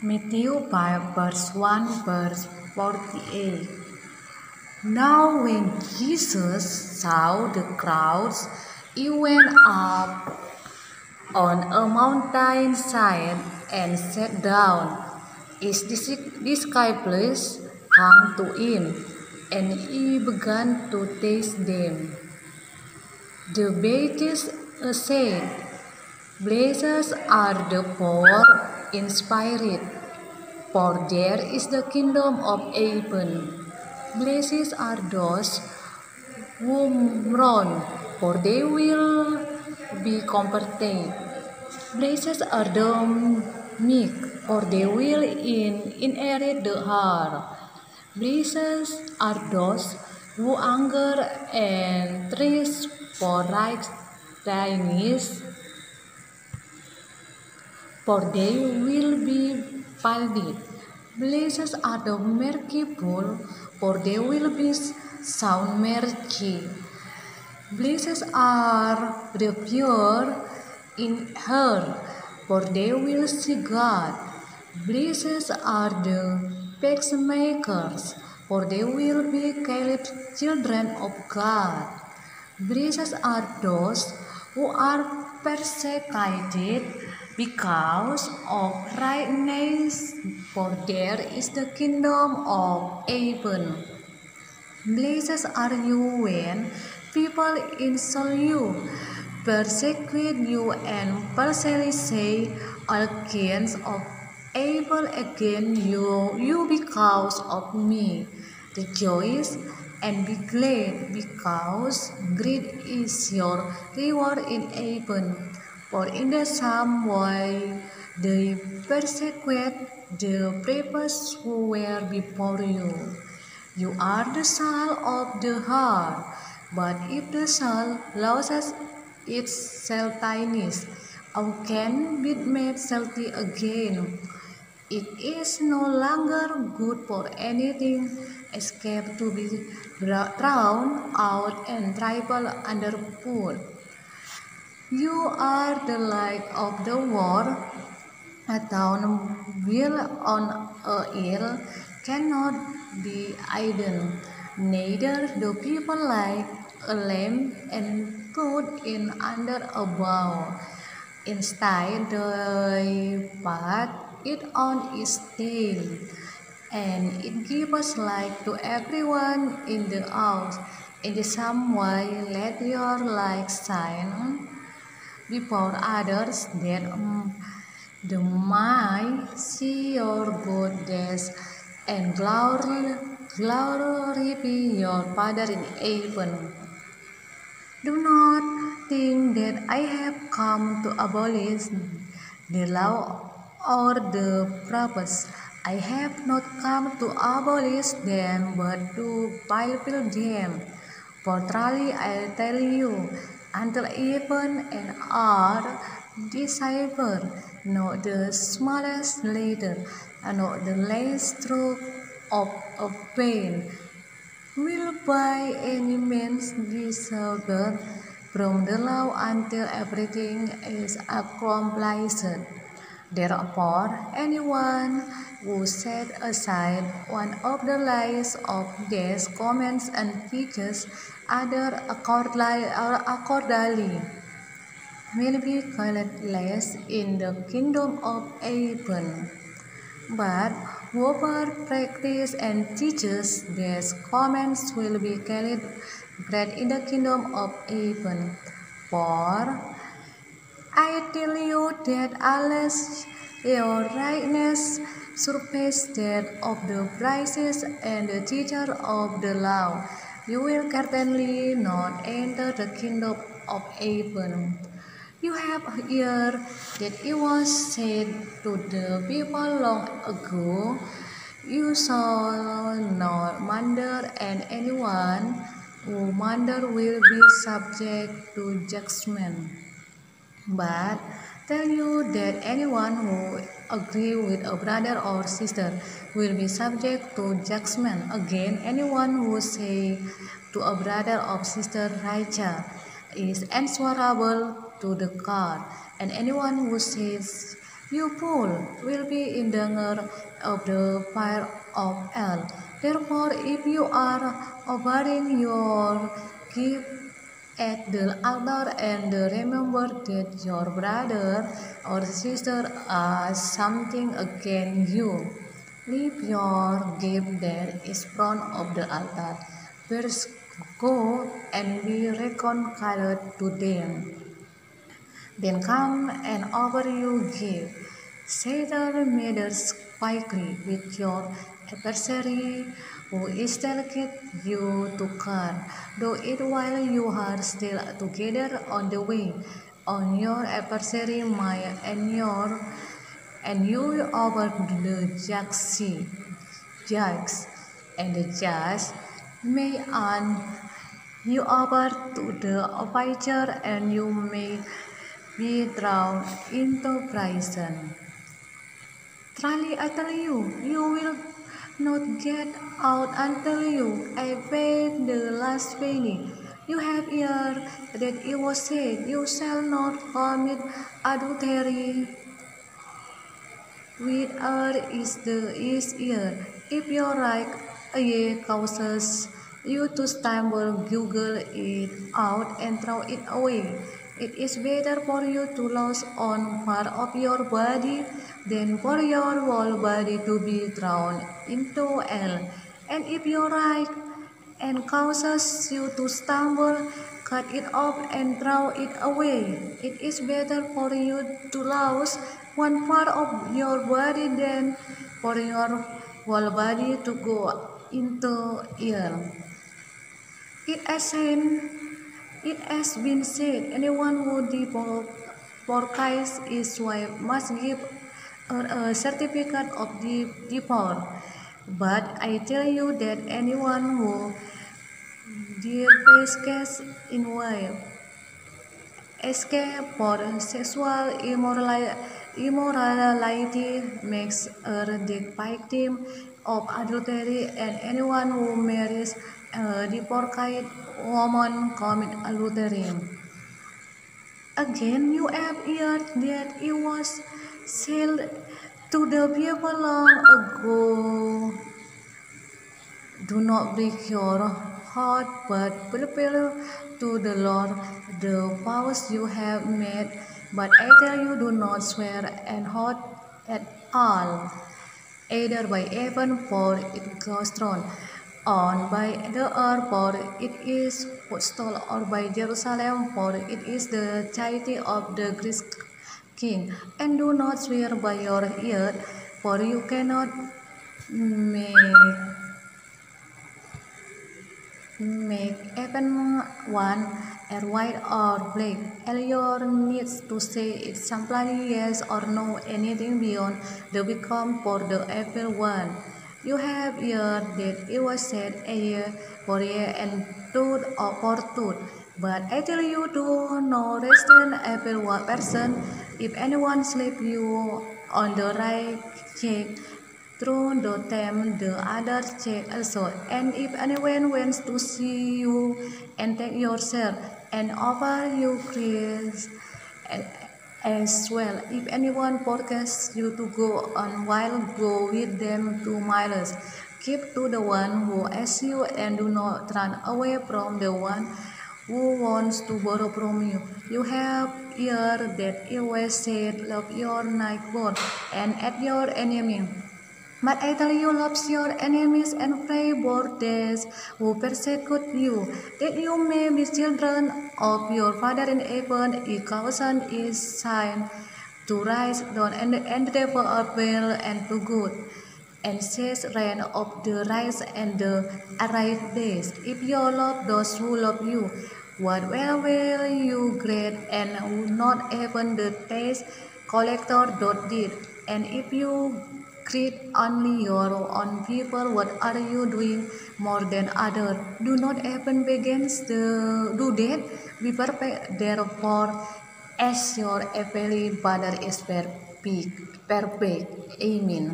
Matthew 5 verse 1 verse 48. Now when Jesus saw the crowds, he went up on a mountainside and sat down. His disciples came to him, and he began to teach them. The Beatitudes said, "Blessed are the poor in spirit, for there is the kingdom of heaven. Blessed are those who mourn, for they will be comforted. Blessed are the meek, for they will inherit the earth. Blessed are those who hunger and thirst for righteousness, for they will be filled. Blessed are the merciful, for they will be shown mercy. Blessed are the pure in heart, for they will see God. Blessed are the peacemakers, for they will be called children of God. Blessed are those who are persecuted because of righteousness, for there is the kingdom of heaven. Blessed are you when people insult you, persecute you, and falsely say all kinds of evil against you because of me. Rejoice and be glad, because great is your reward in heaven. For in the same way they persecute the prophets who were before you. You are the salt of the earth, but if the salt loses its saltiness, how can it be made salty again? It is no longer good for anything except to be thrown out and trampled underfoot. You are the light of the world. A town built on a hill cannot be hidden. Neither do people light a lamp and put it under a bowl. Instead, they put it on its stand, and it gives light to everyone in the house. In the same way, let your light shine before others, that they might see your good deeds and glorify your Father in heaven. Do not think that I have come to abolish the law or the prophets. I have not come to abolish them, but to fulfill them. For truly I tell you, until heaven and earth decipher, not the smallest letter, and not the least stroke of a pen, will by any means disappear from the law until everything is accomplished. Therefore, anyone who set aside one of the last of these commands and teaches others accordingly will be called less in the kingdom of heaven. But whoever practices and teaches these commands will be called great in the kingdom of heaven. For I tell you that unless your righteousness surpasses that of the priests and the teacher of the law, you will certainly not enter the kingdom of heaven. You have heard that it was said to the people long ago, "You shall not murder, and anyone who murders will be subject to judgment." But tell you that anyone who agrees with a brother or sister will be subject to judgment. Again, anyone who says to a brother or sister, "Righteous," is answerable to the court, and anyone who says, You fool will be in danger of the fire of hell. Therefore, if you are offering your gift at the altar and remember that your brother or sister has something against you, leave your gift there in front of the altar. First go and be reconciled to them. Then come and offer your gift. Settle matters quickly with your adversary who is taking you to court. Do it while you are still together on the way. On your adversary might and you over the judge, and the judge may hand you over to the officer, and you may be thrown into prison. Truly, I tell you, you will not get out until you have paid the last penny. You have heard that it was said, "You shall not commit adultery with her is ear." If your right eye causes you to stumble, Google it out and throw it away. It is better for you to lose one part of your body than for your whole body to be thrown into hell. And if your right and causes you to stumble, cut it off and throw it away. It is better for you to lose one part of your body than for your whole body to go into hell. It has been said, anyone who divorces his wife must give her a certificate of divorce. But I tell you that anyone who divorces his wife escape for sexual immorality makes her the victim of adultery, and anyone who marries a divorced woman commits adultery. Again, you have heard that it was said to the people long ago, "Do not break your heart, but fulfill to the Lord the vows you have made." But I tell you, do not swear an oath at all, either by heaven, for it goes thrown, or by the earth, for it is footstool, or by Jerusalem, for it is the city of the Great King. And do not swear by your earth, for you cannot make even one as white or black. All you need to say is simply yes or no, anything beyond the become for the evil one. You have heard that it was said, a year for year and tooth for tooth. But I tell you, do not restrain every one person. If anyone slap you on the right cheek, through the other cheek also. And if anyone wants to see you and take your share and offer you grace as well. If anyone forces you to go on while go with them 2 miles, keep to the one who asks you, and do not run away from the one who wants to borrow from you. You have heard that it was said, "Love your neighbor and hate your enemy." But I tell you, love your enemies and pray for those who persecute you, that you may be children of your Father in heaven. He causes his sign to rise down and the devil of well and to good, and says rain of the rise and the arrive days. If you love those who love you, what will you great and not even the tax collector did? And if you greet only your own people, what are you doing more than others? Do not even begin to do that. Be perfect, therefore, as your heavenly Father is perfect. Amen.